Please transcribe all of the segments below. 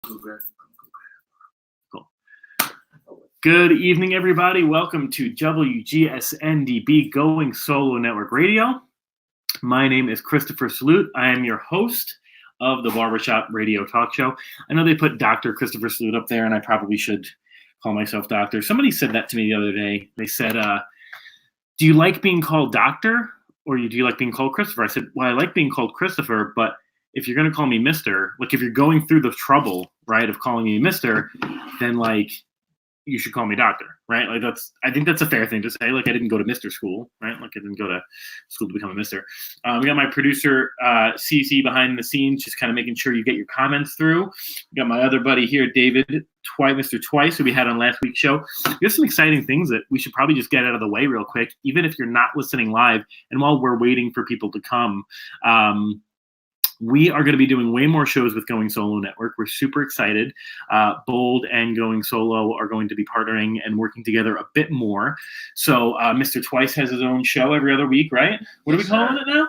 Cool. Good evening, everybody. Welcome to WGSN-DB Going Solo Network Radio. My name is Christopher Salute. I am your host of the Barbershop Radio Talk Show. I know they put Dr. Christopher Salute up there, and I probably should call myself Doctor. Somebody said that to me the other day. They said, do you like being called Doctor, or do you like being called Christopher? I said, well, I like being called Christopher, but if you're going to call me Mr., like if you're going through the trouble, right, of calling me Mr., then like you should call me Doctor, right? Like I think that's a fair thing to say. Like I didn't go to Mr. school, right? Like I didn't go to school to become a Mr. We got my producer, CC, behind the scenes, just kind of making sure you get your comments through. We got my other buddy here, David, Mr. Twice, who we had on last week's show. We have some exciting things that we should probably just get out of the way real quick, even if you're not listening live. And while we're waiting for people to come, we are going to be doing way more shows with Going Solo Network. We're super excited. Bold and Going Solo are going to be partnering and working together a bit more. So Mr. Twice has his own show every other week, right? What are we calling it now?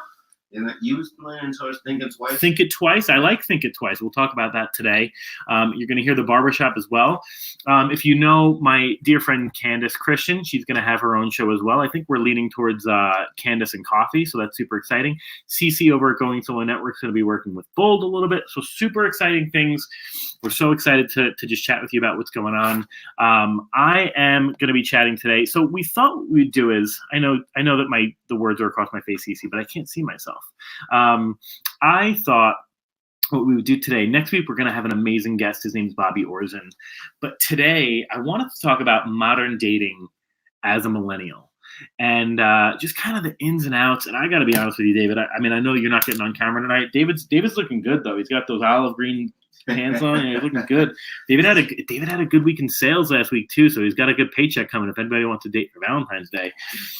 And you was playing towards Think It Twice. Think It Twice. I like Think It Twice. We'll talk about that today. You're going to hear the Barbershop as well. If you know my dear friend Candace Christian, she's going to have her own show as well. I think we're leaning towards Candace and Coffee, so that's super exciting. CC over at Going Solo Network is going to be working with Bold a little bit, so super exciting things. We're so excited to just chat with you about what's going on. I am going to be chatting today. So we thought what we'd do is, I know that the words are across my face, CC, but I can't see myself. I thought what we would do today, next week we're going to have an amazing guest. His name's Bobby Orzen. But today I wanted to talk about modern dating as a millennial and just kind of the ins and outs. And I got to be honest with you, David. I mean, I know you're not getting on camera tonight. David's looking good, though. He's got those olive green pants on. He's looking good. David had a good week in sales last week too, so he's got a good paycheck coming if anybody wants to date for Valentine's Day.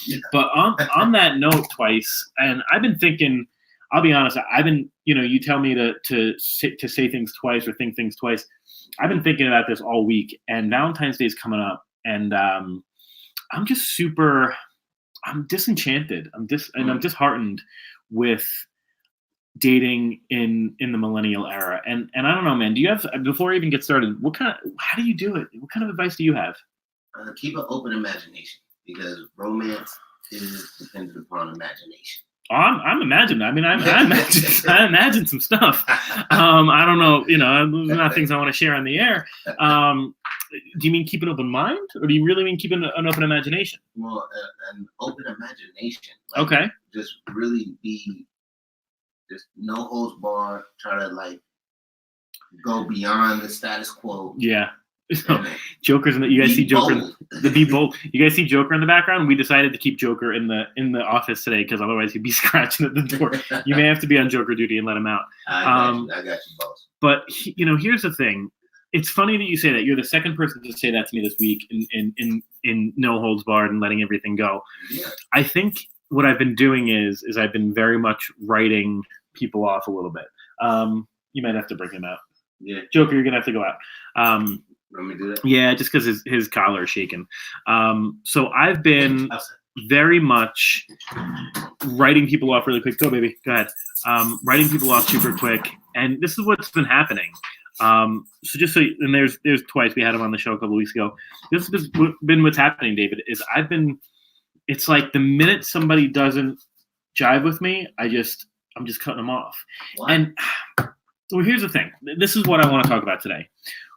Yeah. But on that note, Twice, and I've been thinking, I'll be honest, I've been, you tell me to say things twice or think things twice. I've been thinking about this all week, and Valentine's Day is coming up, and I'm disenchanted. I'm disheartened with dating in the millennial era, and I don't know, man. Do you have, before I even get started, how do you do it? What kind of advice do you have? Keep an open imagination, because romance is dependent upon imagination. I'm imagining. I mean, I imagine some stuff. I don't know. Those are not things I want to share on the air. Do you mean keep an open mind, or do you really mean keep an open imagination? Well, an open imagination. Okay. Just really be. Just no holds barred, try to go beyond the status quo. Yeah. Joker's in the, you guys see Joker, be bold. You guys see Joker in the background? We decided to keep Joker in the office today because otherwise he'd be scratching at the door. You may have to be on Joker duty and let him out. I got you, boss. But here's the thing. It's funny that you say that. You're the second person to say that to me this week in no holds barred and letting everything go. Yeah. I think what I've been doing is I've been very much writing people off a little bit. You might have to bring him out. Yeah. Joker, you're going to have to go out. Let me do that? Yeah, just because his collar is shaking. So I've been very much writing people off really quick. Go, baby. Go ahead. Writing people off super quick. And this is what's been happening. So just so, and there's Twice. We had him on the show a couple weeks ago. This has been what's happening, David, is it's like the minute somebody doesn't jive with me, I'm just cutting them off. What? And well, here's the thing. This is what I want to talk about today.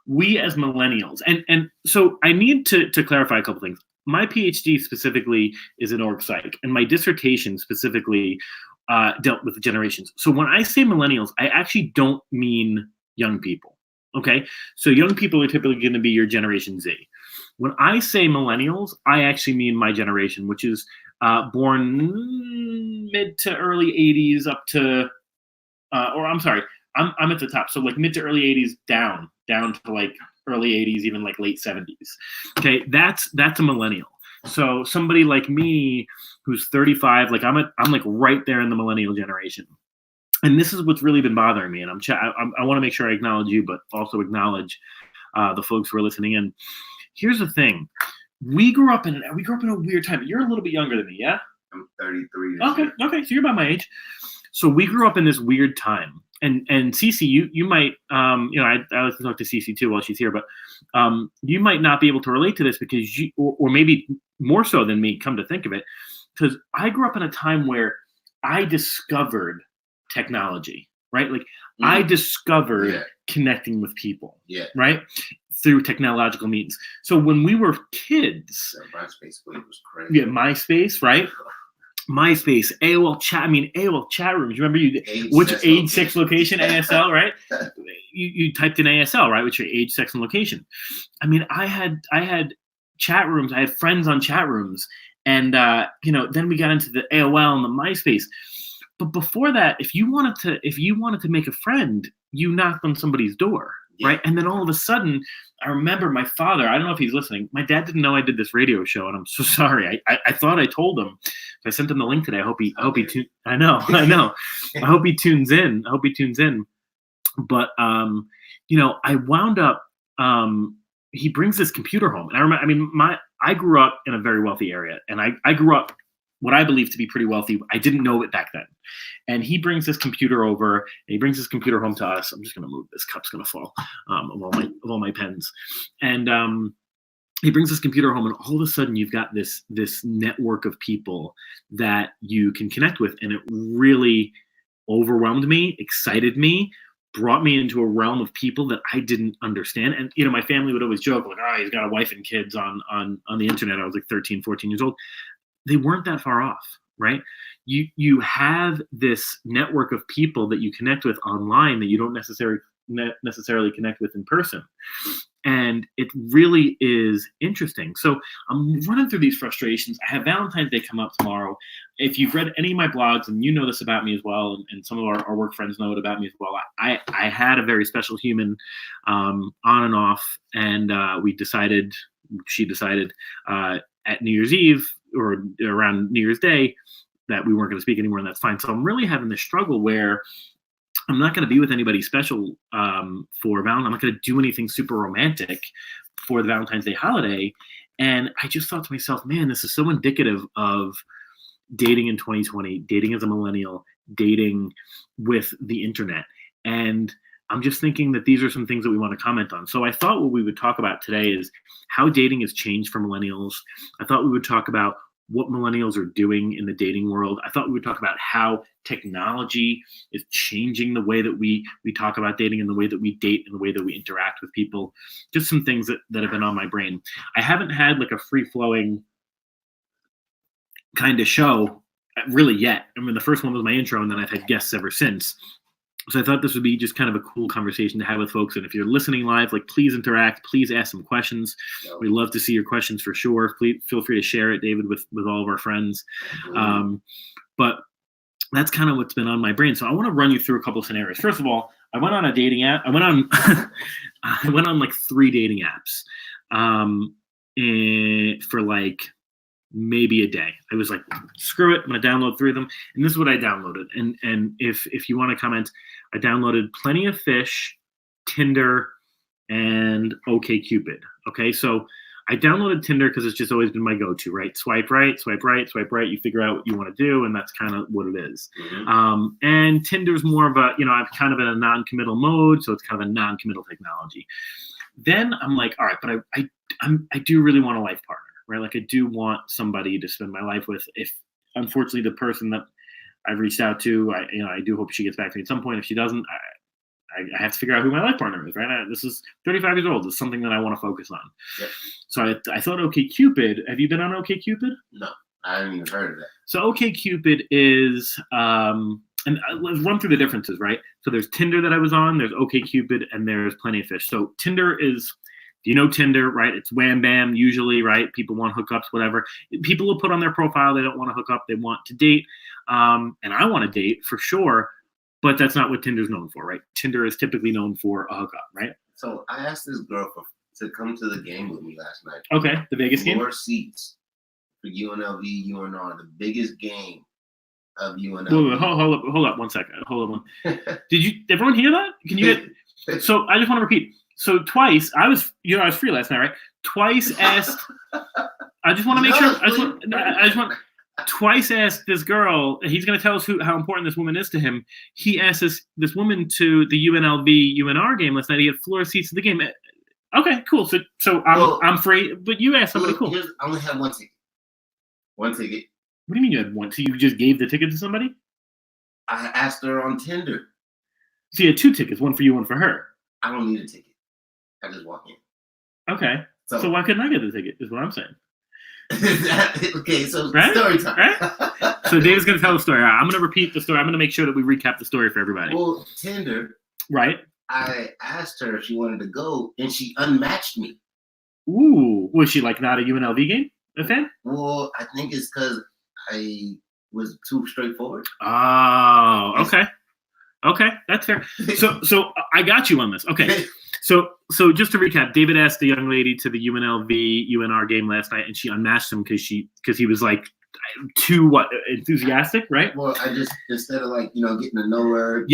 We as millennials, and so I need to clarify a couple things. My PhD specifically is in org psych, and my dissertation specifically dealt with the generations. So when I say millennials, I actually don't mean young people. Okay, so young people are typically going to be your Generation Z. When I say millennials, I actually mean my generation, which is born mid to early 80s up to, or I'm sorry, I'm at the top. So like mid to early 80s down to like early 80s, even like late 70s. Okay, that's a millennial. So somebody like me who's 35, like I'm like right there in the millennial generation. And this is what's really been bothering me. And I want to make sure I acknowledge you, but also acknowledge the folks who are listening in. Here's the thing. We grew up in a weird time. You're a little bit younger than me, yeah? I'm 33. Okay, so you're about my age. So we grew up in this weird time. and Cece, you might, I like to talk to Cece too while she's here, but you might not be able to relate to this because or maybe more so than me, come to think of it, because I grew up in a time where I discovered technology, right? Like I discovered connecting with people, right? Through technological means. So when we were kids, MySpace was crazy. Yeah, MySpace, right? MySpace, AOL chat. I mean, AOL chat rooms. Remember which age, sex, location, ASL, right? You typed in ASL, right? Which your age, sex, and location. I mean, I had chat rooms. I had friends on chat rooms, and then we got into the AOL and the MySpace. But before that, if you wanted to make a friend, you knocked on somebody's door, right? And then all of a sudden, I remember my father. I don't know if he's listening. My dad didn't know I did this radio show, and I'm so sorry. I thought I told him. I sent him the link today. I hope he I know. I hope he tunes in. But I wound up. He brings this computer home, and I remember. I mean, I grew up in a very wealthy area, and I grew up what I believe to be pretty wealthy. I didn't know it back then. And he brings this computer over, and he brings this computer home to us. I'm just going to move. This cup's going to fall of all my pens. And he brings this computer home, and all of a sudden you've got this network of people that you can connect with. And it really overwhelmed me, excited me, brought me into a realm of people that I didn't understand. And, my family would always joke like, oh, he's got a wife and kids on the internet. I was like 13, 14 years old. They weren't that far off, right? You have this network of people that you connect with online that you don't necessarily connect with in person. And it really is interesting. So I'm running through these frustrations. I have Valentine's Day come up tomorrow. If you've read any of my blogs, and you know this about me as well, and some of our work friends know it about me as well, I had a very special human on and off, and she decided at New Year's Eve or around New Year's Day that we weren't going to speak anymore, and that's fine. So I'm really having this struggle where I'm not going to be with anybody special for Valentine's. I'm not going to do anything super romantic for the Valentine's Day holiday. And I just thought to myself, man, this is so indicative of dating in 2020, dating as a millennial, dating with the internet. And I'm just thinking that these are some things that we want to comment on. So I thought what we would talk about today is how dating has changed for millennials. I thought we would talk about what millennials are doing in the dating world. I thought we would talk about how technology is changing the way that we talk about dating and the way that we date and the way that we interact with people. Just some things that have been on my brain. I haven't had like a free-flowing kind of show really yet. I mean, the first one was my intro, and then I've had guests ever since. So I thought this would be just kind of a cool conversation to have with folks. And if you're listening live, like, please interact. Please ask some questions. We'd love to see your questions for sure. Please feel free to share it, David, with all of our friends. But that's kind of what's been on my brain. So I want to run you through a couple of scenarios. First of all, I went on a dating app. I went on like 3 dating apps for like maybe a day. I was like, screw it, I'm gonna download 3 of them. And this is what I downloaded. And if you want to comment, I downloaded Plenty of Fish, Tinder, and OkCupid. Okay, so I downloaded Tinder because it's just always been my go-to, right? Swipe right, swipe right, swipe right. You figure out what you want to do, and that's kind of what it is. Mm-hmm. And Tinder's more of a, I'm kind of in a non-committal mode, so it's kind of a non-committal technology. Then I'm like, all right, but I do really want a life partner. Right, like I do want somebody to spend my life with. If unfortunately the person that I've reached out to, I do hope she gets back to me at some point. If she doesn't, I have to figure out who my life partner is. Right, this is 35 years old. It's something that I want to focus on. Yep. So I thought OkCupid. Have you been on OkCupid? No, I haven't even heard of that. So OkCupid is and let's run through the differences. Right, so there's Tinder that I was on. There's OkCupid, and there's Plenty of Fish. So Tinder is. Tinder, right? It's wham bam usually, right? People want hookups, whatever. People will put on their profile they don't want to hook up, they want to date. And I want to date for sure, but that's not what Tinder's known for, right? Tinder is typically known for a hookup, right? So I asked this girl to come to the game with me last night. Okay, the Vegas game? More seats for UNLV, UNR, the biggest game of UNLV. Hold up 1 second. Hold on. Did everyone hear that? Can you get? So I just want to repeat. So twice, I was free last night, right? Twice asked. I just want to make sure. twice asked this girl. He's going to tell us how important this woman is to him. He asked this woman to the UNLV UNR game last night. He had floor seats to the game. Okay, cool. So I'm free. But you asked somebody cool. I only have one ticket. One ticket. What do you mean you had one? So you just gave the ticket to somebody? I asked her on Tinder. So you had 2 tickets, one for you, one for her. I don't need a ticket. I just walk in. Okay. So why couldn't I get the ticket? Is what I'm saying. Okay, so right? Story time. Right? So David's going to tell the story. I'm going to repeat the story. I'm going to make sure that we recap the story for everybody. Well, Tinder. Right. I asked her if she wanted to go, and she unmatched me. Ooh. Was she like not a UNLV game? A fan? Well, I think it's because I was too straightforward. Oh, okay. Okay, that's fair. So I got you on this. Okay. So just to recap, David asked the young lady to the UNLV UNR game last night, and she unmatched him because he was like too enthusiastic, right? Well, I just instead of like getting to know her,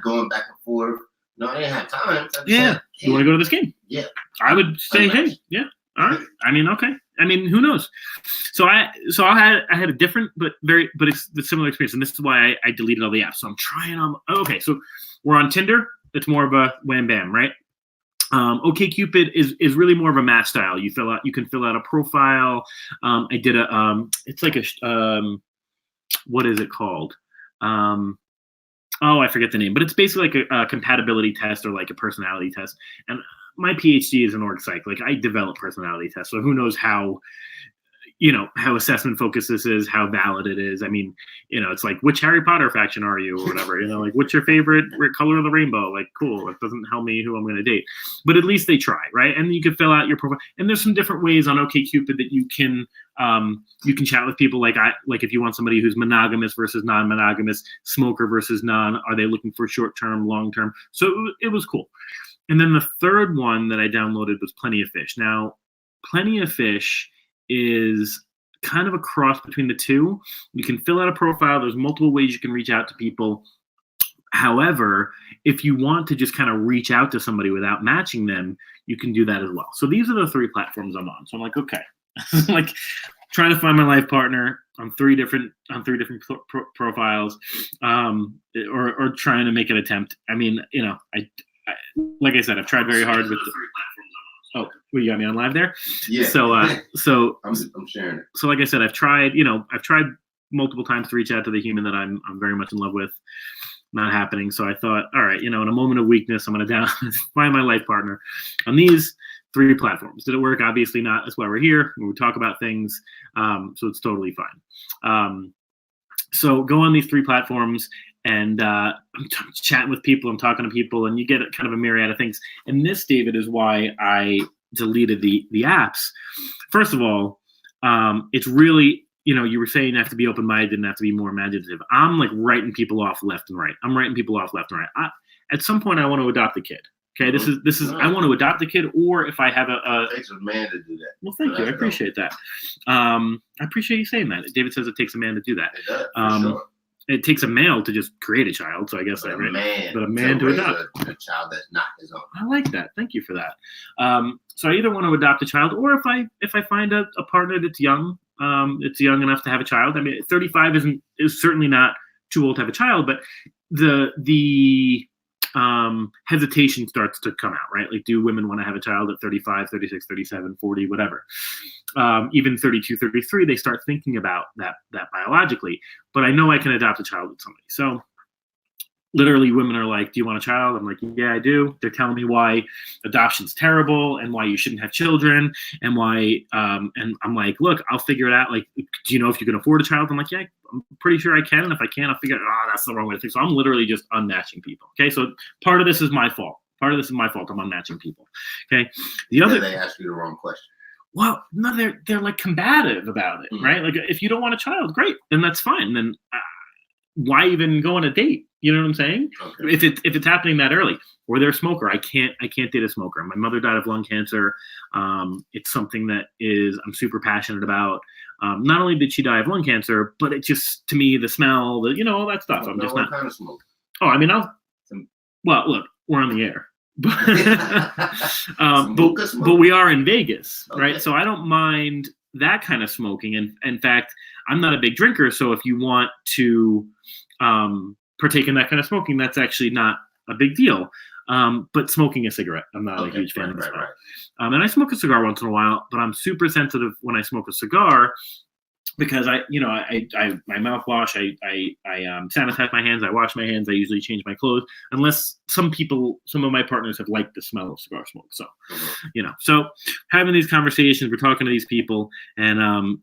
going back and forth. No, I didn't have time. So yeah. Said, hey, you want to go to this game? Yeah. I would say, hey, yeah. All right. I mean, okay. I mean, who knows? So I had a different but it's the similar experience, and this is why I deleted all the apps. So I'm trying on. Okay, so we're on Tinder. It's more of a wham bam, right? OkCupid is really more of a match style. You can fill out a profile. I did it's like a what is it called? I forget the name, but it's basically like a compatibility test or like a personality test. And my PhD is in org psych. Like I develop personality tests, so who knows how assessment focused this is, how valid it is. I mean, it's like, which Harry Potter faction are you or whatever, like what's your favorite color of the rainbow? Like, cool. It doesn't tell me who I'm going to date, but at least they try. Right. And you can fill out your profile, and there's some different ways on OkCupid that you can chat with people. Like if you want somebody who's monogamous versus non-monogamous, smoker versus non, are they looking for short-term, long-term? So it was cool. And then the third one that I downloaded was Plenty of Fish. Now, Plenty of Fish is kind of a cross between the two. You can fill out a profile. There's multiple ways you can reach out to people. However, if you want to just kind of reach out to somebody without matching them, you can do that as well. So these are the 3 platforms I'm on. So I'm like, okay, like trying to find my life partner on 3 different profiles, or trying to make an attempt. I mean, I like I said, I've tried very hard with the Oh, well, you got me on live there? Yeah. So I'm sharing it. So like I said, I've tried multiple times to reach out to the human that I'm very much in love with. Not happening. So I thought, all right, in a moment of weakness, I'm going to find my life partner on these 3 platforms. Did it work? Obviously not. That's why we're here. We talk about things. So it's totally fine. So go on these 3 platforms, and I'm chatting with people. I'm talking to people, and you get kind of a myriad of things. And this, David, is why I deleted the apps. First of all, it's really, you were saying you have to be open-minded and have to be more imaginative. I'm like writing people off left and right. At some point, I want to adopt a kid. Okay, this is. I want to adopt a kid, or if I have it takes a man to do that. Well, thank you. I appreciate that. I appreciate you saying that. David says it takes a man to do that. It does, for sure. It takes a male to just create a child, so I guess but that, right? But a man to adopt a child that's not his own. I like that. Thank you for that. So I either want to adopt a child, or if I find a partner that's young, it's young enough to have a child. I mean, 35 is certainly not too old to have a child, but the hesitation starts to come out, right? Like, do women want to have a child at 35, 36, 37, 40, whatever? Even 32, 33, they start thinking about that biologically. But I know I can adopt a child with somebody. So literally women are like, do you want a child? I'm like, yeah, I do. They're telling me why adoption's terrible and why you shouldn't have children and why, and I'm like, look, I'll figure it out. Like, do you know if you can afford a child? I'm like, yeah, I'm pretty sure I can. And if I can't, I'll figure it out. That's the wrong way to think. So I'm literally just unmatching people. Okay. So part of this is my fault. I'm unmatching people. Okay. The other, they ask you the wrong question. Well, no, they're like combative about it, right? Like, if you don't want a child, great, then that's fine. Then why even go on a date? You know what I'm saying? Okay. If it's happening that early, or they're a smoker, I can't date a smoker. My mother died of lung cancer. It's something that I'm super passionate about. Not only did she die of lung cancer, but it just, to me, the smell, all that stuff. I'm just not. What kind of smoke? Oh, I mean, well, look, we're on the air. But we are in Vegas, right? Okay. So I don't mind that kind of smoking. And in fact, I'm not a big drinker, so if you want to partake in that kind of smoking, that's actually not a big deal. But smoking a cigarette, I'm not a huge fan of the smell. And I smoke a cigar once in a while, but I'm super sensitive when I smoke a cigar because I my mouthwash, I sanitize my hands, I wash my hands, I usually change my clothes, unless some of my partners have liked the smell of cigar smoke. So, so having these conversations, we're talking to these people, and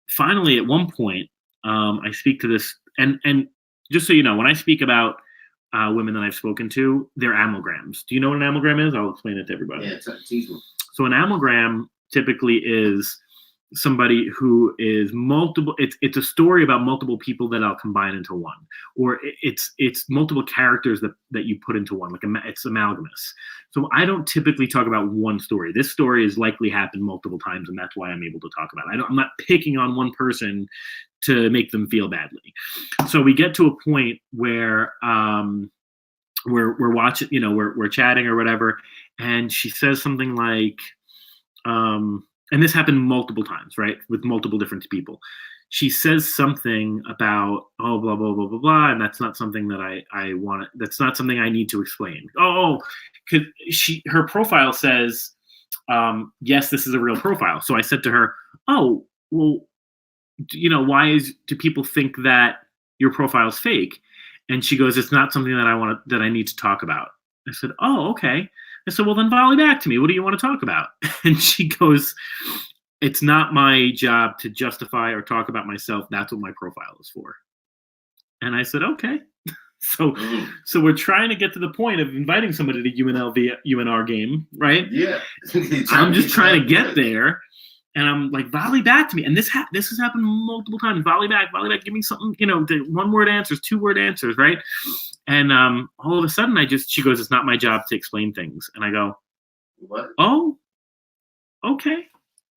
finally at one point, I speak to this, and just so you know, when I speak about women that I've spoken to, they're amalgams. Do you know what an amalgam is? I'll explain it to everybody. Yeah, it's easy. So an amalgam typically is somebody who is multiple. It's a story about multiple people that I'll combine into one, or it's multiple characters that you put into one. Like it's amalgamous. So I don't typically talk about one story. This story has likely happened multiple times, and that's why I'm able to talk about it. I'm not picking on one person to make them feel badly. So we get to a point where we're watching, we're chatting or whatever, and she says something like, and this happened multiple times, right, with multiple different people. She says something about, oh, blah, blah, blah, blah, blah, and that's not something that I want. That's not something I need to explain. Because her profile says, yes, this is a real profile. So I said to her, oh, well, why do people think that your profile is fake? And she goes, it's not something that I need to talk about. I said, oh, okay. I said, well, then volley back to me. What do you want to talk about? And she goes, it's not my job to justify or talk about myself. That's what my profile is for. And I said, okay. So we're trying to get to the point of inviting somebody to UNLV UNR game, right? Yeah. I'm just trying to get there. And I'm like, volley back to me. And this has happened multiple times. Volley back, give me something, one-word answers, two-word answers, right? And all of a sudden, she goes, it's not my job to explain things. And I go, what? Oh, okay.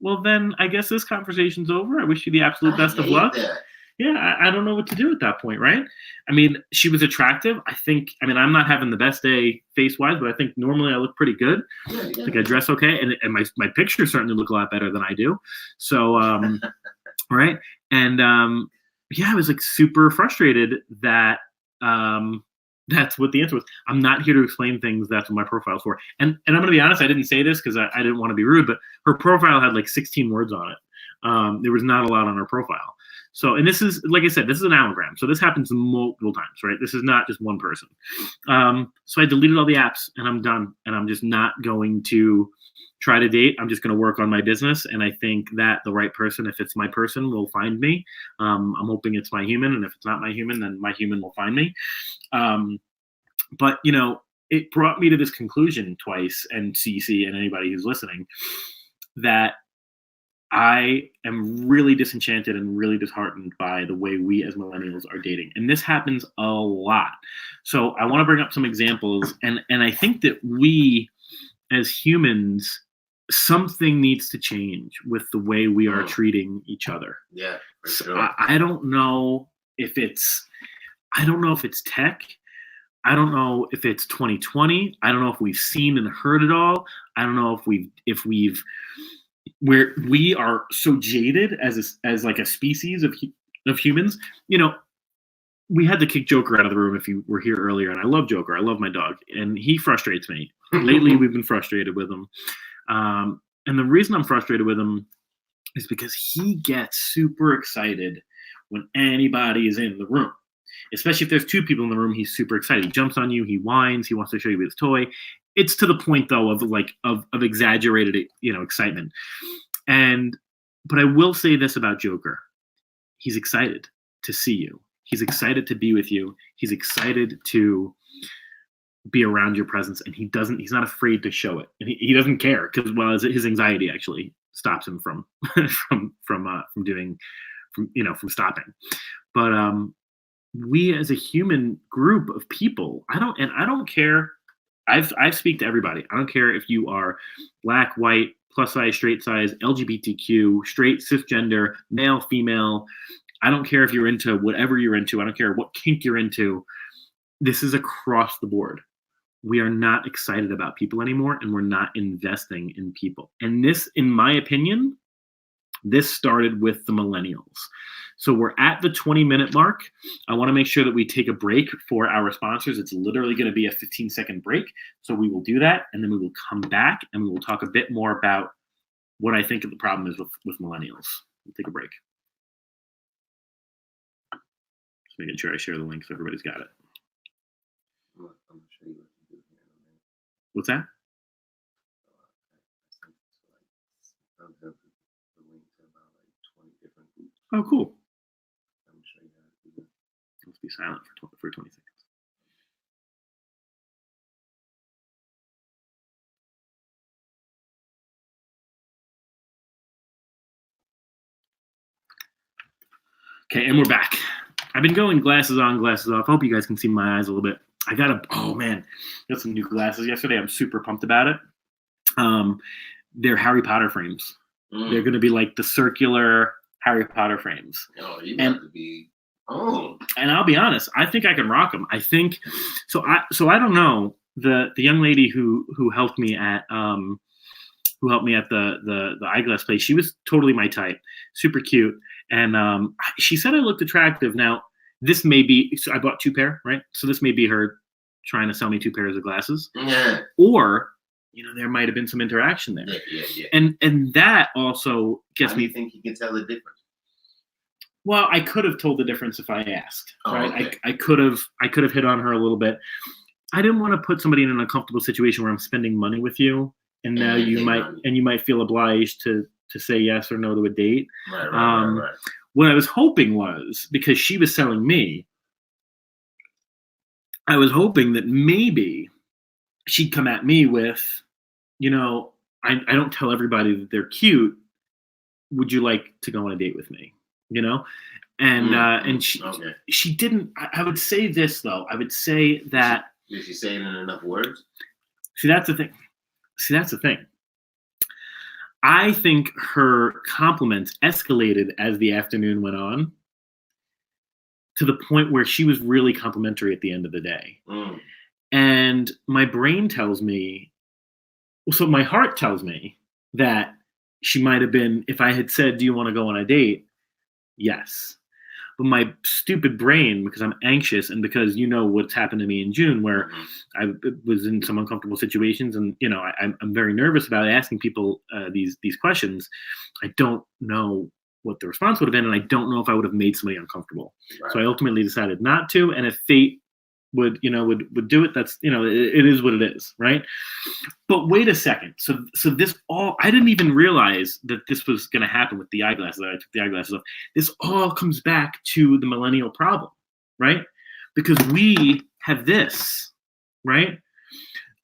Well, then I guess this conversation's over. I wish you the absolute best of luck. That. Yeah, I don't know what to do at that point, right? I mean, she was attractive. I'm not having the best day face-wise, but I think normally I look pretty good. Yeah. I think I dress okay, and my pictures certainly look a lot better than I do. So, right? And, I was like super frustrated that that's what the answer was. I'm not here to explain things. That's what my profile's for. And I'm going to be honest, I didn't say this because I didn't want to be rude, but her profile had like 16 words on it. There was not a lot on her profile. So, and this is, like I said, this is an anagram. So this happens multiple times, right? This is not just one person. So I deleted all the apps and I'm done. And I'm just not going to try to date. I'm just going to work on my business. And I think that the right person, if it's my person, will find me. I'm hoping it's my human. And if it's not my human, then my human will find me. But, it brought me to this conclusion twice, and CC and anybody who's listening, that I am really disenchanted and really disheartened by the way we as millennials are dating. And this happens a lot. So I want to bring up some examples. And I think that we as humans, something needs to change with the way we are treating each other. Yeah, for sure. So I don't know if it's tech. I don't know if it's 2020. I don't know if we've seen and heard it all. I don't know if we are so jaded as like a species of humans. We had to kick Joker out of the room if you were here earlier, and I love Joker. I love my dog, and he frustrates me. Lately, we've been frustrated with him. And the reason I'm frustrated with him is because he gets super excited when anybody is in the room. Especially if there's two people in the room, he's super excited. He jumps on you, he whines, he wants to show you his toy. It's to the point though of exaggerated, excitement. But I will say this about Joker. He's excited to see you. He's excited to be with you. He's excited to be around your presence, and he's not afraid to show it. And he doesn't care because his anxiety actually stops him from stopping. But we as a human group of people, I don't care. I speak to everybody. I don't care if you are black, white, plus size, straight size, LGBTQ, straight, cisgender, male, female. I don't care if you're into whatever you're into. I don't care what kink you're into. This is across the board. We are not excited about people anymore, and we're not investing in people. And this, in my opinion, this started with the millennials. So we're at the 20-minute mark. I want to make sure that we take a break for our sponsors. It's literally going to be a 15-second break. So we will do that, and then we will come back, and we will talk a bit more about what I think the problem is with millennials. We'll take a break. Just making sure I share the link so everybody's got it. I'm gonna show you what to do here in a minute. What's that? I sent it to like the link to about like 20 different groups. Oh, cool. I'm gonna show you how to do that. Let's be silent for 20 seconds. Okay, and we're back. I've been going glasses on, glasses off. I hope you guys can see my eyes a little bit. I got some new glasses yesterday. I'm super pumped about it. They're Harry Potter frames. They're going to be like the circular Harry Potter frames. Oh, you have to be. Oh. And I'll be honest, I think I can rock them. I think so. I don't know the young lady who helped me at the eyeglass place. She was totally my type, super cute, and she said I looked attractive. Now this may be. So I bought 2 pair, right? So this may be her trying to sell me 2 pairs of glasses, or there might have been some interaction there. Yeah. And that also gets How do me. you think you can tell the difference? Well, I could have told the difference if I asked, right? Okay. I could have hit on her a little bit. I didn't want to put somebody in an uncomfortable situation where I'm spending money with you, and now you might feel obliged to say yes or no to a date. Right. What I was hoping was, because she was selling me, I was hoping that maybe she'd come at me with, I don't tell everybody that they're cute. Would you like to go on a date with me? And she didn't. I would say this though. I would say that. Did she say it in enough words? See, that's the thing. I think her compliments escalated as the afternoon went on, to the point where she was really complimentary at the end of the day. And my brain tells me, so my heart tells me that she might have been, if I had said, do you want to go on a date? Yes. But my stupid brain, because I'm anxious and because what's happened to me in June, where I was in some uncomfortable situations, and I'm very nervous about asking people these questions. I don't know what the response would have been, and I don't know if I would have made somebody uncomfortable. Right. So I ultimately decided not to. And if fate would do it, that's it is what it is, right? But wait a second. So this all, I didn't even realize that this was going to happen with the eyeglasses. I took the eyeglasses off. This all comes back to the millennial problem, right? Because we have this, right?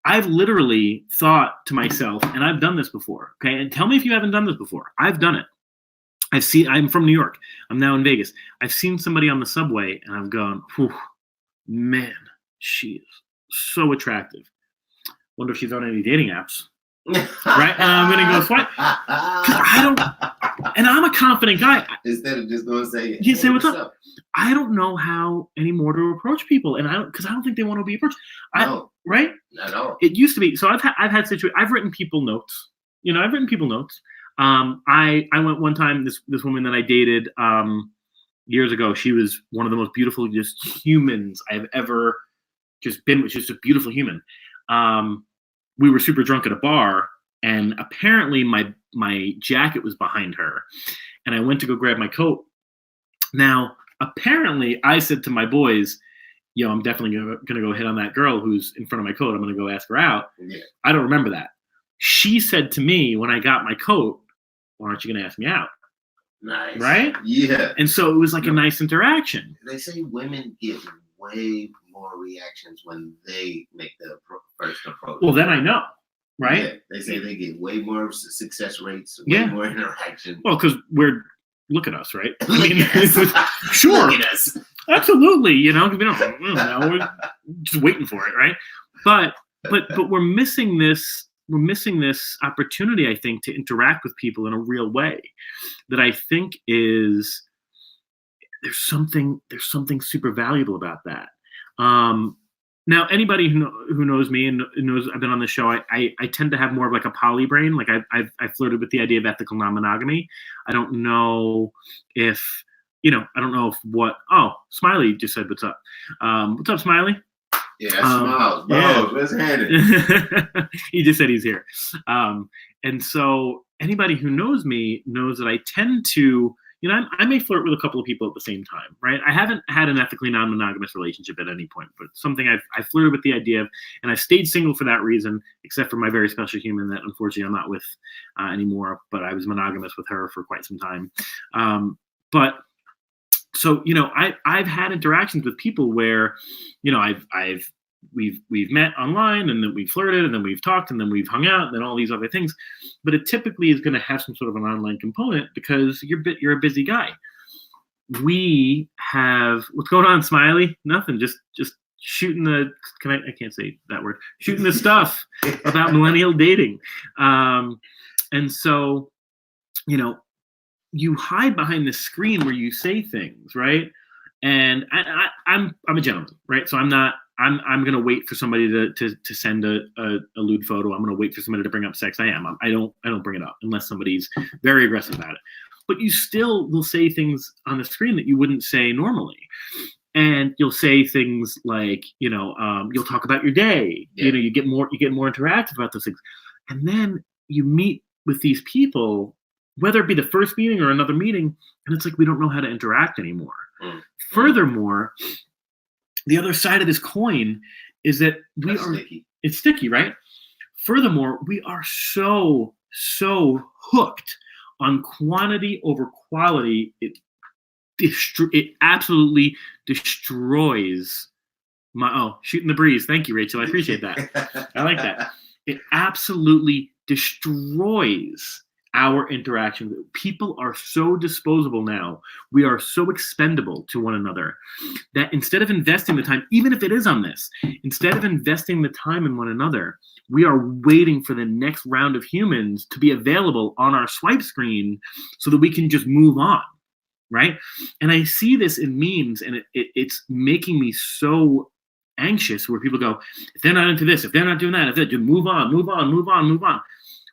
I've literally thought to myself, and I've done this before, okay? And tell me if you haven't done this before. I've done it. I'm from New York. I'm now in Vegas. I've seen somebody on the subway, and I've gone, whew, man, she is so attractive. Wonder if she's on any dating apps. Right? And I'm going to go swipe. And I'm a confident guy. Instead of just going to say, you say what's up. I don't know how anymore to approach people. And because I don't think they want to be approached. No, right? Not at all. It used to be. So I've written people notes. I've written people notes. I went one time, this woman that I dated years ago, she was one of the most beautiful just humans I've ever just been with. She's just a beautiful human. We were super drunk at a bar, and apparently my jacket was behind her, and I went to go grab my coat. Now, apparently I said to my boys, I'm definitely gonna go hit on that girl who's in front of my coat. I'm gonna go ask her out. Yeah. I don't remember that. She said to me when I got my coat, why aren't you gonna ask me out? Nice. Right? Yeah. And so it was like a nice interaction. They say women get way more reactions when they make the first approach. Well, then I know, right? Yeah. They say they get way more success rates, way more interaction. Well, because look at us, right? I mean, sure. Look at us. Absolutely, because we don't know, we're just waiting for it, right? But we're missing this. We're missing this opportunity, I think, to interact with people in a real way. That I think is there's something super valuable about that. Now, anybody who knows me and knows I've been on the show, I tend to have more of like a poly brain. Like I've flirted with the idea of ethical non-monogamy. I don't know if I don't know if Smiley just said what's up. What's up, Smiley? Yeah, that's Smiles. Bro, what's happening? He just said he's here. And so anybody who knows me knows that I tend to, I may flirt with a couple of people at the same time, right? I haven't had an ethically non-monogamous relationship at any point, but something I've flirted with the idea of, and I've stayed single for that reason, except for my very special human that unfortunately I'm not with anymore, but I was monogamous with her for quite some time. So, I've had interactions with people where, we've met online and then we flirted and then we've talked and then we've hung out and then all these other things, but it typically is going to have some sort of an online component because you're a busy guy. We have, what's going on, Smiley? Nothing, just shooting I can't say that word, shooting the stuff about millennial dating. And so, you hide behind the screen where you say things, right? And I'm a gentleman, right? So I'm going to wait for somebody to send a lewd photo. I'm going to wait for somebody to bring up sex. I don't bring it up unless somebody's very aggressive about it. But you still will say things on the screen that you wouldn't say normally. And you'll say things like, you'll talk about your day. Yeah. You get more interactive about those things. And then you meet with these people, whether it be the first meeting or another meeting, and it's like we don't know how to interact anymore. Furthermore, the other side of this coin is that it's sticky, right? Furthermore, we are so hooked on quantity over quality. It absolutely destroys shooting the breeze. Thank you, Rachel. I appreciate that. I like that. It absolutely destroys our interaction. People are so disposable now. We are so expendable to one another that instead of investing the time, even if it is on this, instead of investing the time in one another, we are waiting for the next round of humans to be available on our swipe screen so that we can just move on, right? And I see this in memes, and it's making me so anxious where people go, if they're not into this, if they're not doing that, if they're just move on.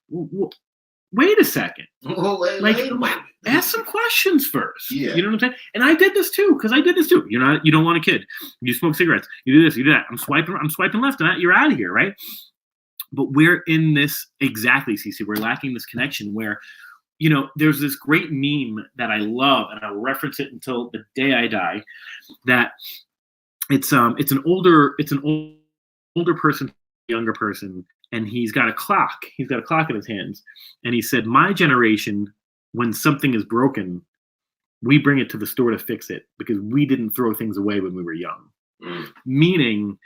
Well, wait a second. Ask some questions first. Yeah. You know what I'm saying? And I did this too, because I did this too. You don't want a kid. You smoke cigarettes. You do this, you do that. I'm swiping left, and you're out of here, right? But we're in this exactly, Cece. We're lacking this connection where, there's this great meme that I love, and I'll reference it until the day I die. That it's an older person, younger person. And he's got a clock. He's got a clock in his hands. And he said, my generation, when something is broken, we bring it to the store to fix it because we didn't throw things away when we were young. Meaning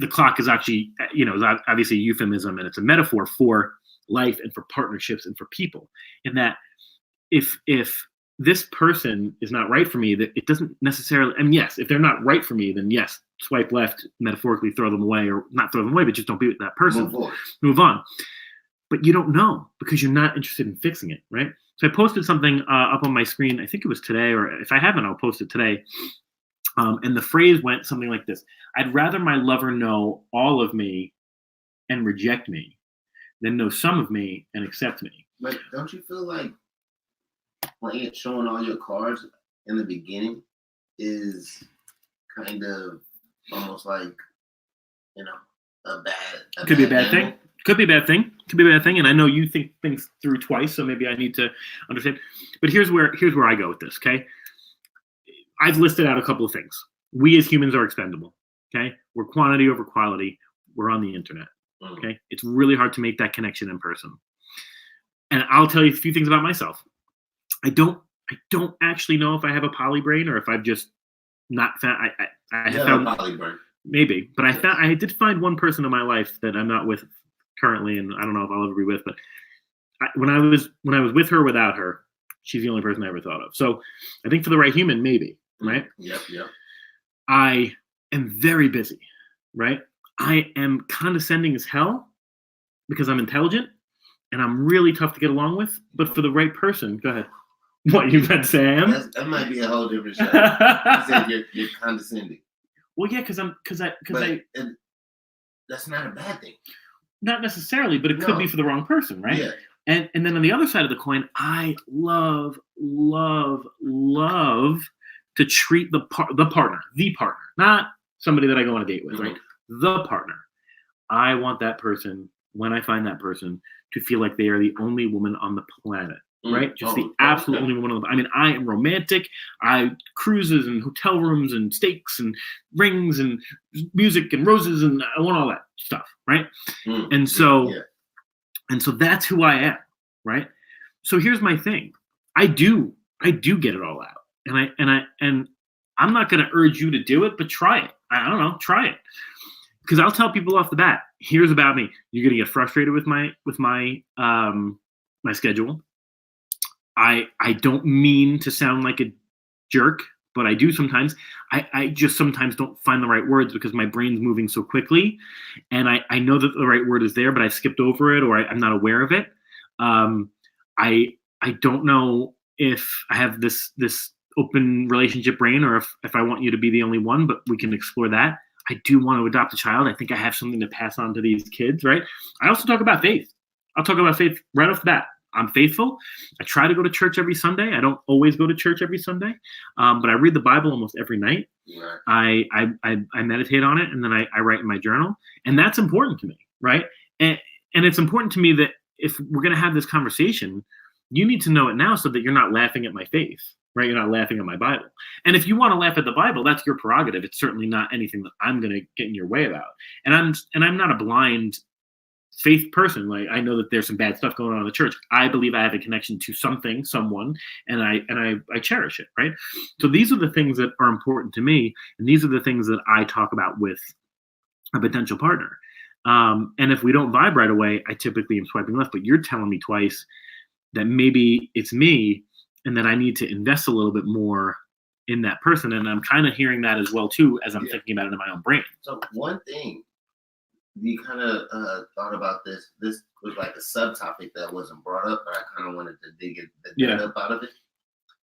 the clock is actually, is obviously a euphemism, and it's a metaphor for life and for partnerships and for people. And that if this person is not right for me, that it doesn't necessarily, yes, if they're not right for me, then yes, swipe left, metaphorically throw them away, or not throw them away, but just don't be with that person. Move on. But you don't know because you're not interested in fixing it, right? So I posted something up on my screen. I think it was today, or if I haven't, I'll post it today. And the phrase went something like this: I'd rather my lover know all of me and reject me than know some of me and accept me. But don't you feel like showing all your cards in the beginning is kind of almost like, could be a bad thing. Could be a bad thing. And I know you think things through twice, so maybe I need to understand. But here's where I go with this, okay? I've listed out a couple of things. We as humans are expendable, okay? We're quantity over quality. We're on the internet, okay? It's really hard to make that connection in person. And I'll tell you a few things about myself. I don't actually know if I have a poly brain or if I've just not found. I have found a poly brain. Maybe, but I did find one person in my life that I'm not with currently, and I don't know if I'll ever be with. But when I was with her, without her, she's the only person I ever thought of. So I think for the right human, maybe, right? Yep. I am very busy, right? I am condescending as hell because I'm intelligent and I'm really tough to get along with. But for the right person, go ahead. What you meant, Sam? That might be a whole different show. You said you're condescending. Well, yeah, because that's not a bad thing. Not necessarily, but it could be for the wrong person, right? Yeah. And then on the other side of the coin, I love to treat the partner, not somebody that I go on a date with, right? The partner. I want that person, when I find that person, to feel like they are the only woman on the planet, right? Just the absolute only woman on the planet. I mean, I am romantic. I cruises and hotel rooms and steaks and rings and music and roses, and I want all that stuff, right? And so that's who I am, right? So here's my thing. I do get it all out. And I'm not going to urge you to do it, but try it. I don't know, try it. Because I'll tell people off the bat, here's about me. You're gonna get frustrated with my my schedule. I don't mean to sound like a jerk, but I do sometimes. I just sometimes don't find the right words because my brain's moving so quickly, and I know that the right word is there, but I skipped over it or I'm not aware of it. I don't know if I have this open relationship brain or if I want you to be the only one, but we can explore that. I do want to adopt a child. I think I have something to pass on to these kids, right? I also talk about faith. I'll talk about faith right off the bat. I'm faithful. I try to go to church every Sunday. I don't always go to church every Sunday, but I read the Bible almost every night. I meditate on it, and then I write in my journal, and that's important to me, right? And it's important to me that if we're going to have this conversation, you need to know it now so that you're not laughing at my faith. Right, you're not laughing at my Bible. And if you want to laugh at the Bible, that's your prerogative. It's certainly not anything that I'm going to get in your way about. And I'm not a blind faith person. Like, I know that there's some bad stuff going on in the church. I believe I have a connection to something, someone, and I cherish it. Right. So these are the things that are important to me, and these are the things that I talk about with a potential partner. And if we don't vibe right away, I typically am swiping left. But you're telling me twice that maybe it's me, and that I need to invest a little bit more in that person. And I'm kind of hearing that as well, too, as I'm thinking about it in my own brain. So one thing, we kind of thought about this. This was like a subtopic that wasn't brought up, but I kind of wanted to dig up out of it.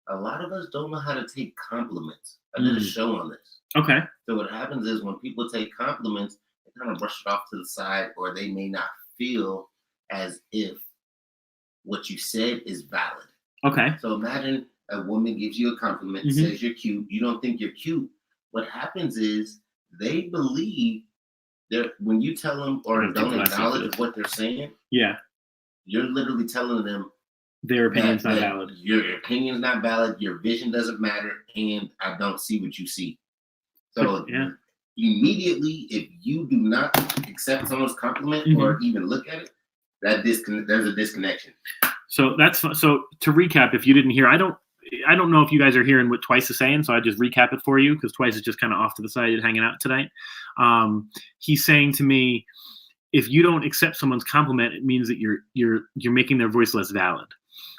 A lot of us don't know how to take compliments. I did a show on this. Okay. So what happens is when people take compliments, they kind of brush it off to the side, or they may not feel as if what you said is valid. Okay. So imagine a woman gives you a compliment, says you're cute. You don't think you're cute. What happens is they believe that when you tell them or don't acknowledge what they're saying, you're literally telling them their opinion's not valid. Your opinion's not valid. Your vision doesn't matter, and I don't see what you see. So immediately, if you do not accept someone's compliment or even look at it, there's a disconnection. So so to recap, if you didn't hear, I don't know if you guys are hearing what Twice is saying, so I just recap it for you because Twice is just kind of off to the side hanging out tonight. He's saying to me, if you don't accept someone's compliment, it means that you're making their voice less valid.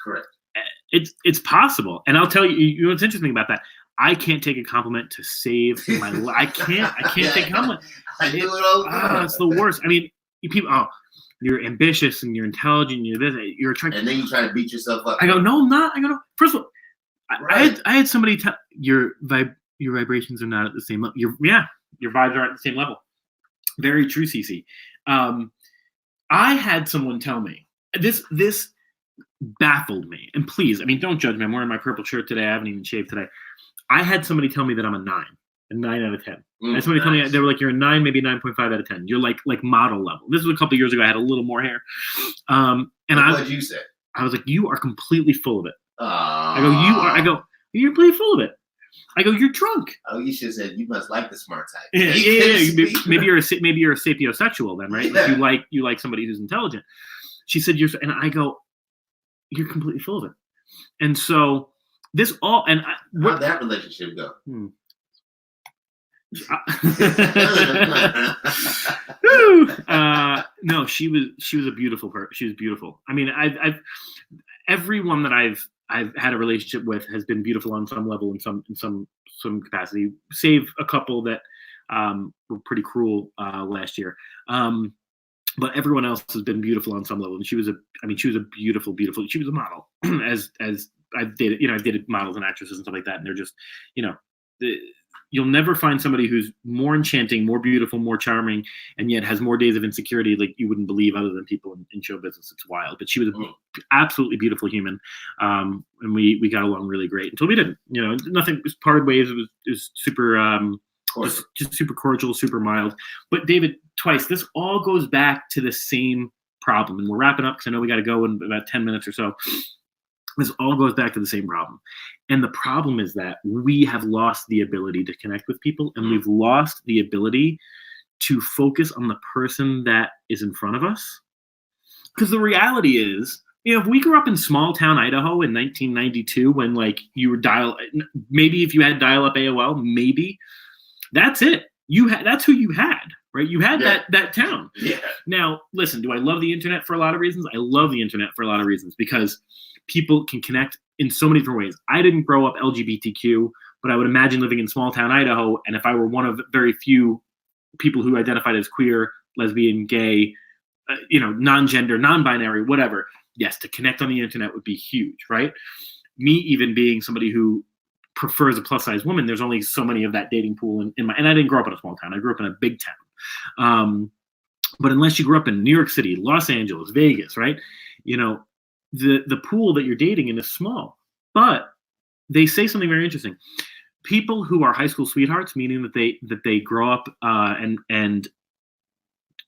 Correct. It's possible, and I'll tell you. You know what's interesting about that? I can't take a compliment to save my life. I can't take a compliment. It's the worst. I mean, people. You're ambitious and you're intelligent. You're attractive. And then you try to beat yourself up. I go, no, I'm not. I go, no. First of all, I had somebody tell your vibrations are not at the same level. Your vibes are at the same level. Very true, Cece. I had someone tell me this baffled me. And please, I mean, don't judge me. I'm wearing my purple shirt today. I haven't even shaved today. I had somebody tell me that I'm a 9 out of 10. And somebody told me, they were like, you're a 9, maybe 9.5 out of 10. You're like model level. This was a couple of years ago. I had a little more hair. And what did you say? I was like, you are completely full of it. I go, you're completely full of it. I go, you're drunk. Oh, you should have said, you must like the smart type. Yeah. Maybe you're a sapiosexual then, right? Yeah. Like you like somebody who's intelligent. She said, and I go, you're completely full of it. And so this all, and how'd that relationship go? No, she was a beautiful person. She was beautiful. I mean, I've everyone that I've had a relationship with has been beautiful on some level in some capacity, save a couple that were pretty cruel last year. But everyone else has been beautiful on some level. And she was a beautiful, she was a model as I've dated, I've dated models and actresses and stuff like that. And they're just, you'll never find somebody who's more enchanting, more beautiful, more charming, and yet has more days of insecurity like you wouldn't believe other than people in show business. It's wild. But she was an absolutely beautiful human, and we got along really great until we didn't. Nothing was parted ways. It was super just super cordial, super mild. But David, twice, this all goes back to the same problem, and we're wrapping up because I know we got to go in about 10 minutes or so. This all goes back to the same problem. And the problem is that we have lost the ability to connect with people, and we've lost the ability to focus on the person that is in front of us. Because the reality is, if we grew up in small town Idaho in 1992, when like you were maybe if you had dial-up AOL, maybe that's it. That's who you had, right? You had that town. Yeah. Now, listen, do I love the internet for a lot of reasons? I love the internet for a lot of reasons because people can connect in so many different ways. I didn't grow up LGBTQ, but I would imagine living in small town Idaho, and if I were one of very few people who identified as queer, lesbian, gay, non-gender, non-binary, whatever, yes, to connect on the internet would be huge, right? Me even being somebody who prefers a plus-size woman, there's only so many of that dating pool and I didn't grow up in a small town. I grew up in a big town. But unless you grew up in New York City, Los Angeles, Vegas, right? The pool that you're dating in is small. But they say something very interesting. People who are high school sweethearts, meaning that they grow up and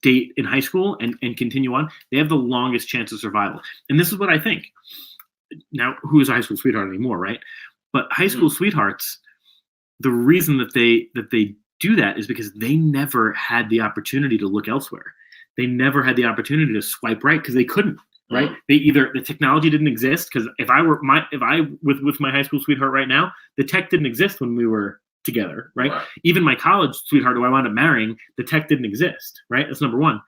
date in high school and continue on, they have the longest chance of survival. And this is what I think. Now, who is a high school sweetheart anymore, right? But high school sweethearts, the reason that they do that is because they never had the opportunity to look elsewhere. They never had the opportunity to swipe right because they couldn't. Right? The technology didn't exist, because if I with my high school sweetheart right now, the tech didn't exist when we were together, right? Even my college sweetheart who I wound up marrying, the tech didn't exist, right? That's number one.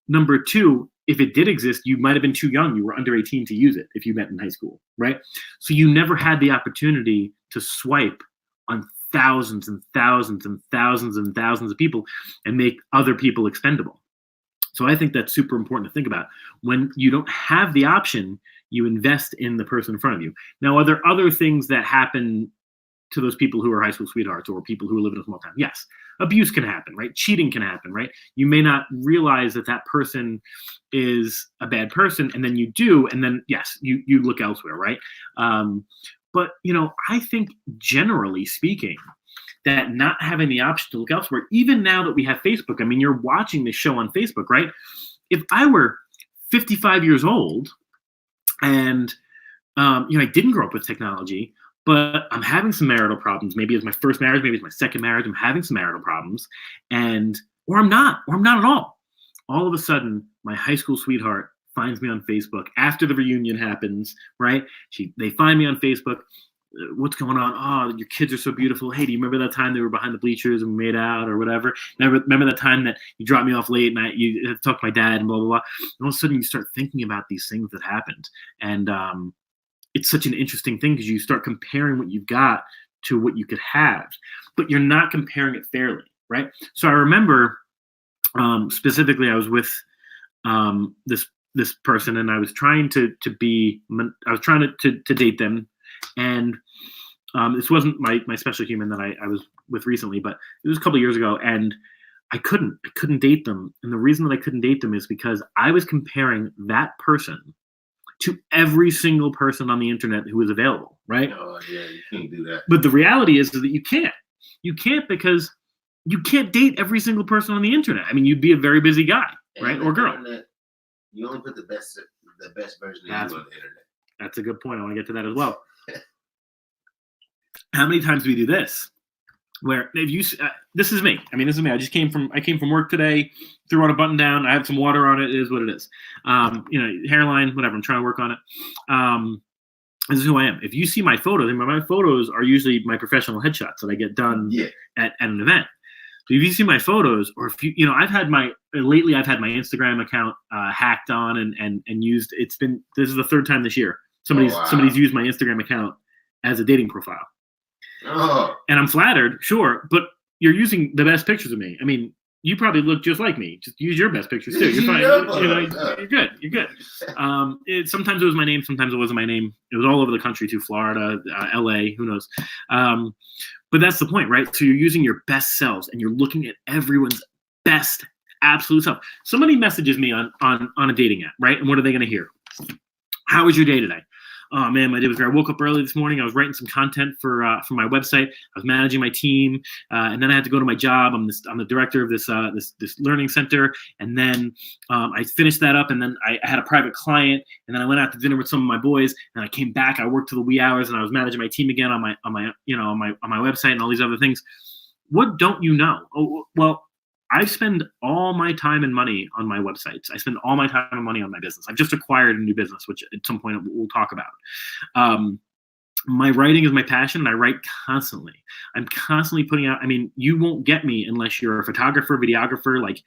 Number two, if it did exist, you might have been too young. You were under 18 to use it if you met in high school, right? So you never had the opportunity to swipe on thousands and thousands and thousands and thousands of people and make other people expendable. So I think that's super important to think about. When you don't have the option, you invest in the person in front of you. Now, are there other things that happen to those people who are high school sweethearts or people who live in a small town? Yes. Abuse can happen, right? Cheating can happen, right? You may not realize that person is a bad person, and then you do, and then, yes, you look elsewhere, right? But, I think generally speaking, that not having the option to look elsewhere, even now that we have Facebook, I mean, you're watching this show on Facebook, right? If I were 55 years old and, I didn't grow up with technology, but I'm having some marital problems, maybe it's my first marriage, maybe it's my second marriage, I'm having some marital problems, or I'm not at all. All of a sudden, my high school sweetheart finds me on Facebook after the reunion happens, right? They find me on Facebook. What's going on? Oh, your kids are so beautiful. Hey, do you remember that time they were behind the bleachers and we made out or whatever? Remember that time that you dropped me off late and you had to talk to my dad and blah, blah, blah. And all of a sudden you start thinking about these things that happened. And it's such an interesting thing because you start comparing what you've got to what you could have, but you're not comparing it fairly, right? So I remember specifically I was with this person, and I was trying to date them. And this wasn't my special human that I was with recently, but it was a couple of years ago, and I couldn't date them. And the reason that I couldn't date them is because I was comparing that person to every single person on the internet who was available, right? Oh, yeah, you can't do that. But the reality is that you can't. You can't, because you can't date every single person on the internet. I mean, you'd be a very busy guy, right? Or girl. You only put the best version of you on the internet. That's a good point. I want to get to that as well. How many times do we do this? Where this is me. I mean, this is me. I came from work today, threw on a button down. I have some water on it. It is what it is. Hairline, whatever. I'm trying to work on it. This is who I am. If you see my photos, my photos are usually my professional headshots that I get done at an event. So if you see my photos, or if I've had my Instagram account hacked on and used. This is the third time this year. Somebody's used my Instagram account as a dating profile. Oh. And I'm flattered, sure, but you're using the best pictures of me. I mean, you probably look just like me. Just use your best pictures too. You're fine. You're good. You're good. Sometimes it was my name. Sometimes it wasn't my name. It was all over the country too. Florida, LA, who knows? But that's the point, right? So you're using your best selves and you're looking at everyone's best absolute self. Somebody messages me on a dating app, right? And what are they going to hear? How was your day today? Oh man, my day was great. I woke up early this morning. I was writing some content for my website. I was managing my team, and then I had to go to my job. I'm the director of this learning center, and then I finished that up, and then I had a private client, and then I went out to dinner with some of my boys, and I came back. I worked till the wee hours, and I was managing my team again on my website and all these other things. What don't you know? Oh, well, I spend all my time and money on my websites. I spend all my time and money on my business. I've just acquired a new business, which at some point we'll talk about. My writing is my passion, and I write constantly. I'm constantly putting out. I mean, you won't get me unless you're a photographer, videographer. Like,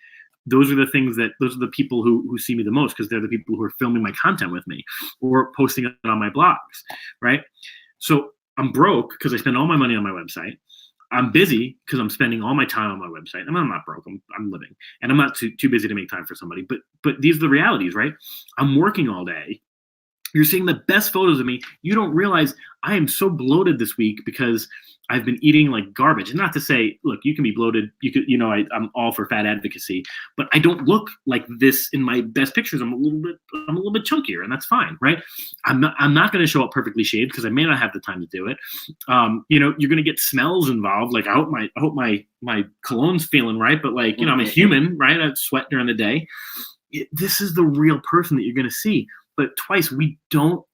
those are the people who see me the most, because they're the people who are filming my content with me or posting it on my blogs, right? So I'm broke because I spend all my money on my website. I'm busy because I'm spending all my time on my website. I mean, I'm not broke. I'm living, and I'm not too busy to make time for somebody. But these are the realities, right? I'm working all day. You're seeing the best photos of me. You don't realize I am so bloated this week because I've been eating like garbage. And not to say, look, you can be bloated. I'm all for fat advocacy, but I don't look like this in my best pictures. I'm a little bit chunkier, and that's fine, right? I'm not going to show up perfectly shaved because I may not have the time to do it. You're going to get smells involved. Like, I hope my cologne's feeling right, but like, I'm a human, right? I sweat during the day. This is the real person that you're going to see. But twice, we don't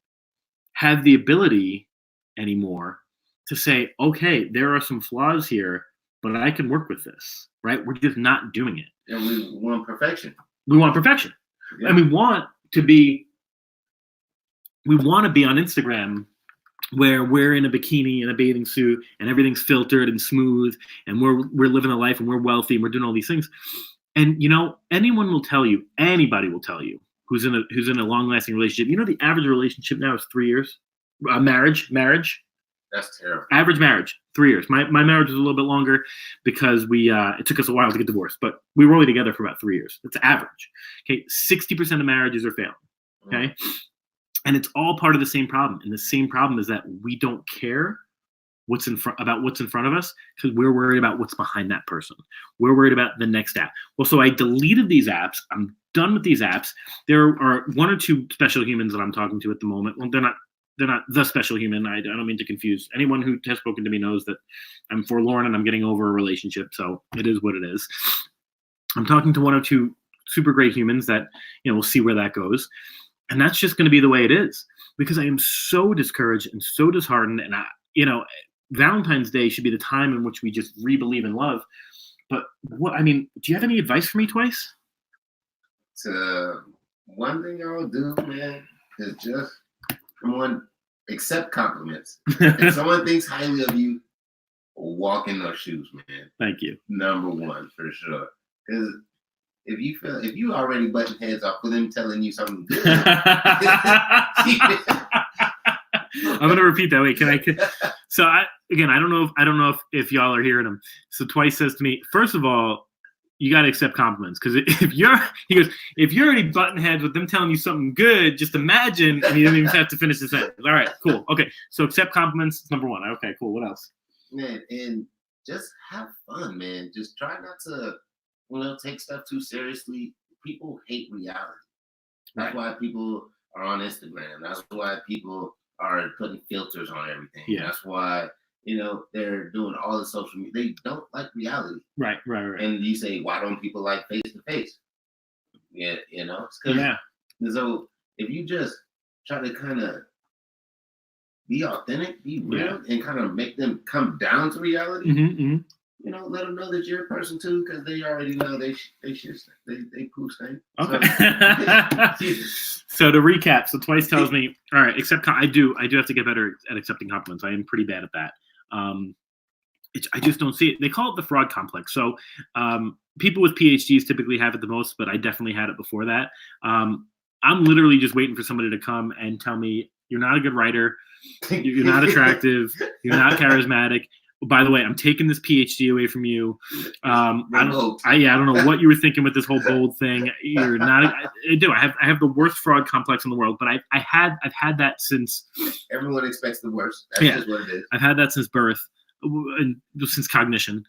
have the ability anymore to say, okay, there are some flaws here, but I can work with this, right? We're just not doing it. And we want perfection. Yeah. And we want to be on Instagram where we're in a bikini and a bathing suit and everything's filtered and smooth and we're living a life and we're wealthy and we're doing all these things. And, anybody will tell you who's in a long-lasting relationship. The average relationship now is 3 years. Marriage. That's terrible. Average marriage, 3 years. My marriage was a little bit longer because it took us a while to get divorced, but we were only together for about 3 years. That's average. Okay, 60% of marriages are failing. Okay, and it's all part of the same problem. And the same problem is that we don't care what's in front of us because we're worried about what's behind that person. We're worried about the next app. Well, so I deleted these apps. I'm done with these apps. There are one or two special humans that I'm talking to at the moment. Well, they're not the special human. I don't mean to confuse. Anyone who has spoken to me knows that I'm forlorn and I'm getting over a relationship. So it is what it is. I'm talking to one or two super great humans that, we'll see where that goes. And that's just going to be the way it is, because I am so discouraged and so disheartened. And Valentine's Day should be the time in which we just re-believe in love. But do you have any advice for me, Twice? One thing I'll do, man, is just, one, accept compliments. If someone thinks highly of you, walk in those shoes, man. Thank you. Number one, for sure. Because if you already button heads off with them telling you something good. I'm gonna repeat that. Wait, can I? So I don't know if y'all are hearing him. So Twice says to me, first of all, you got to accept compliments, because if you're already button heads with them telling you something good, just imagine. And he doesn't even have to finish the sentence. All right, cool. Okay, so accept compliments. Number one. Okay, cool. What else? Man, and just have fun, man. Just try not to, take stuff too seriously. People hate reality. That's why people are on Instagram. That's why people are putting filters on everything. Yeah. That's why, they're doing all the social media. They don't like reality. Right. And you say, why don't people like face to face? Yeah, it's because so if you just try to kind of be authentic, be real, and kind of make them come down to reality, let them know that you're a person too, because they already know they poo stink. Okay. So to recap, so Twice tells me, all right, I do have to get better at accepting compliments. I am pretty bad at that. I just don't see it. They call it the fraud complex. So people with PhDs typically have it the most, but I definitely had it before that. I'm literally just waiting for somebody to come and tell me, you're not a good writer, you're not attractive, you're not charismatic. by the way, I'm taking this PhD away from you. I don't know what you were thinking with this whole bold thing. You're not. I do. I have the worst fraud complex in the world, but I've had that since. Everyone expects the worst. That's just what it is. I've had that since birth, and since cognition.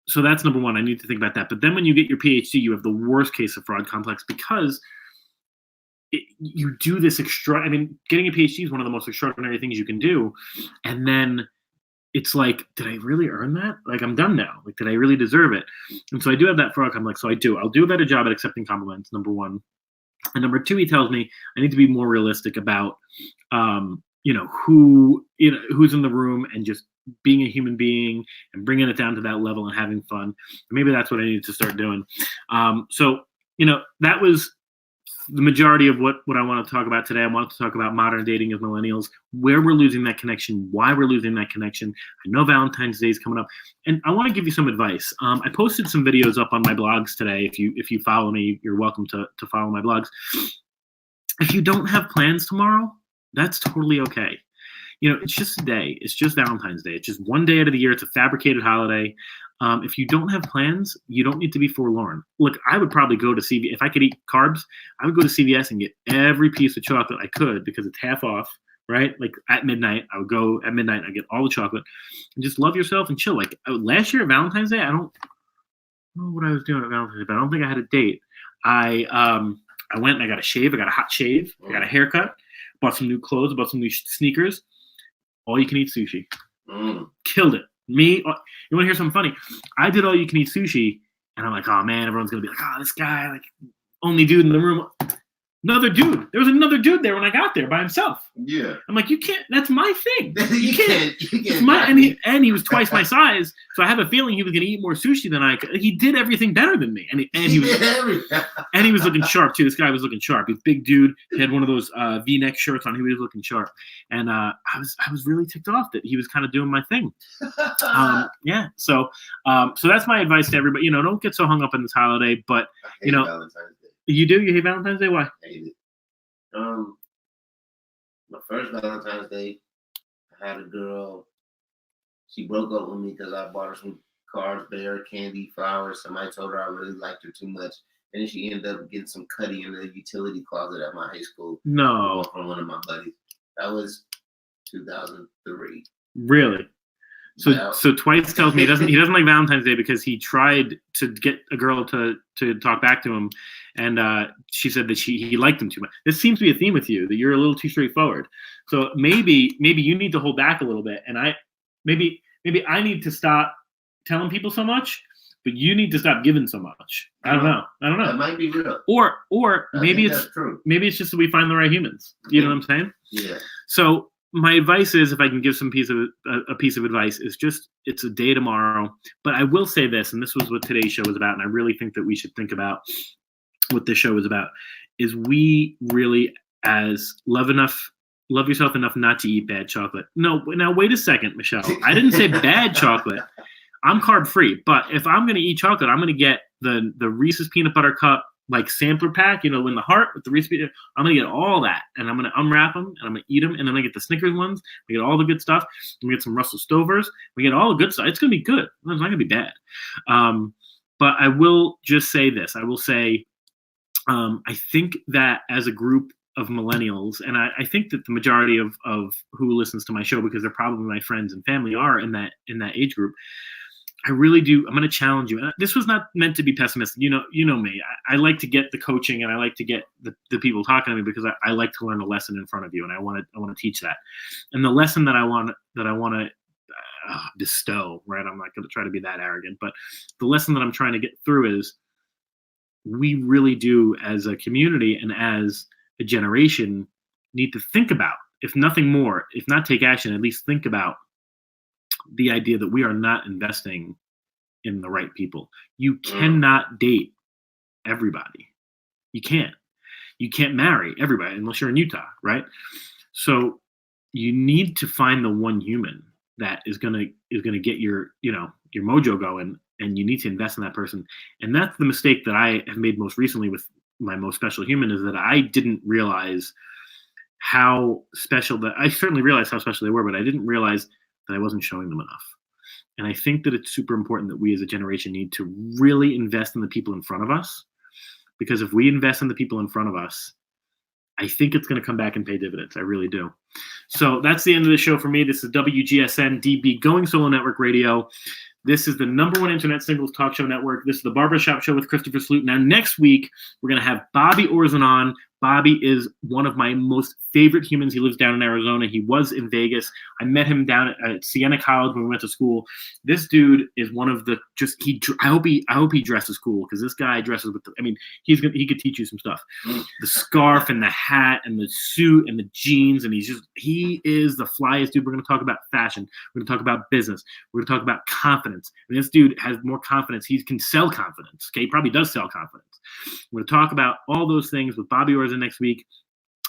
So that's number one. I need to think about that. But then when you get your PhD, you have the worst case of fraud complex because you do this getting a PhD is one of the most extraordinary things you can do, and then it's like, did I really earn that? Like, I'm done now. Like, did I really deserve it? And so I do have that fraud complex. So I'll do a better job at accepting compliments, number one. And number two, he tells me I need to be more realistic about, who's in the room and just being a human being and bringing it down to that level and having fun. And maybe that's what I need to start doing. That was the majority of what I want to talk about today. I want to talk about modern dating as millennials, where we're losing that connection, why we're losing that connection. I know Valentine's Day is coming up, and I want to give you some advice. I posted some videos up on my blogs today. If you follow me, you're welcome to follow my blogs. If you don't have plans tomorrow, that's totally okay. It's just a day. It's just Valentine's Day. It's just one day out of the year. It's a fabricated holiday. If you don't have plans, you don't need to be forlorn. Look, I would probably go to CVS. If I could eat carbs, I would go to CVS and get every piece of chocolate I could because it's half off, right? Like at midnight, I would go at midnight, I get all the chocolate and just love yourself and chill. Like last year at Valentine's Day, I don't know what I was doing at Valentine's Day, but I don't think I had a date. I went and I got a shave. I got a hot shave. I got a haircut, bought some new clothes, bought some new sneakers. All you can eat sushi. Killed it. You want to hear something funny? I did all you can eat sushi, and I'm like, oh man, everyone's gonna be like, oh, this guy, like, only dude in the room. Another dude. There was another dude there when I got there by himself. Yeah. I'm like, you can't. That's my thing. You can't. It's my, and he was twice my size, so I have a feeling he was gonna eat more sushi than I could. He did everything better than me, and he was looking sharp too. This guy was looking sharp. He's a big dude. He had one of those V-neck shirts on. He was looking sharp, and I was really ticked off that he was kind of doing my thing. Yeah. So that's my advice to everybody. Don't get so hung up on this holiday, but Valentine's Day. You do? You hate Valentine's Day? Why? I hate it. My first Valentine's Day, I had a girl. She broke up with me because I bought her some cars, bear, candy, flowers. Somebody told her I really liked her too much. And then she ended up getting some cutty in the utility closet at my high school. No. From one of my buddies. That was 2003. Really? So Twice tells me he doesn't like Valentine's Day because he tried to get a girl to talk back to him, and she said that he liked him too much. This seems to be a theme with you, that you're a little too straightforward. So maybe you need to hold back a little bit, and maybe I need to stop telling people so much, but you need to stop giving so much. I don't know. That might be real. Or maybe it's true. Maybe it's just that we find the right humans. You know what I'm saying? Yeah. So my advice is, if I can give some piece of advice, is just, it's a day tomorrow. But I will say this, and this was what today's show was about, and I really think that we should think about what this show is about, is we really, as love yourself enough not to eat bad chocolate. No, now wait a second, Michelle. I didn't say bad chocolate. I'm carb free, but if I'm going to eat chocolate, I'm going to get the Reese's peanut butter cup, like sampler pack, in the heart with the Reese's. I'm gonna get all that, and I'm gonna unwrap them, and I'm gonna eat them, and then I get the Snickers ones. We get all the good stuff. We get some Russell Stovers. We get all the good stuff. It's gonna be good. It's not gonna be bad. But I will just say this. I will say, I think that as a group of millennials, and I think that the majority of who listens to my show, because they're probably my friends and family, are in that age group. I really do. I'm going to challenge you. And this was not meant to be pessimistic. You know me. I like to get the coaching, and I like to get the people talking to me because I like to learn a lesson in front of you, and I want to teach that. And the lesson that I want to bestow, right? I'm not going to try to be that arrogant, but the lesson that I'm trying to get through is, we really do, as a community and as a generation, need to think about, if nothing more, if not take action, at least think about the idea that we are not investing in the right people. You cannot date everybody. You can't marry everybody unless you're in Utah, right? So you need to find the one human that is gonna get your mojo going, and you need to invest in that person. And that's the mistake that I have made most recently with my most special human, is that I didn't realize how special I certainly realized how special they were, but I didn't realize that I wasn't showing them enough. And I think that it's super important that we as a generation need to really invest in the people in front of us, because if we invest in the people in front of us, I think it's going to come back and pay dividends. I really do. So that's the end of the show for me. This is WGSN-DB Going Solo Network Radio. This is the #1 internet singles talk show network. This is the Barbershop Show with Christopher Salute. Now, next week, we're going to have Bobby Orzen on. Bobby is one of my most favorite humans. He lives down in Arizona. He was in Vegas. I met him down at Siena College when we went to school. This dude is one of the I hope he dresses cool, because this guy dresses with he could teach you some stuff. The scarf and the hat and the suit and the jeans, and he is the flyest dude. We're going to talk about fashion. We're going to talk about business. We're going to talk about confidence. And this dude has more confidence. He can sell confidence. Okay, he probably does sell confidence. We're going to talk about all those things with Bobby Orzen next week.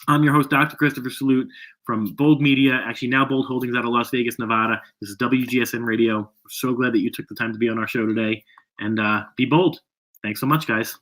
I'm your host, Dr. Christopher Salute from Bold Media, actually now Bold Holdings out of Las Vegas, Nevada. This is WGSN Radio. We're so glad that you took the time to be on our show today. And be bold. Thanks so much, guys.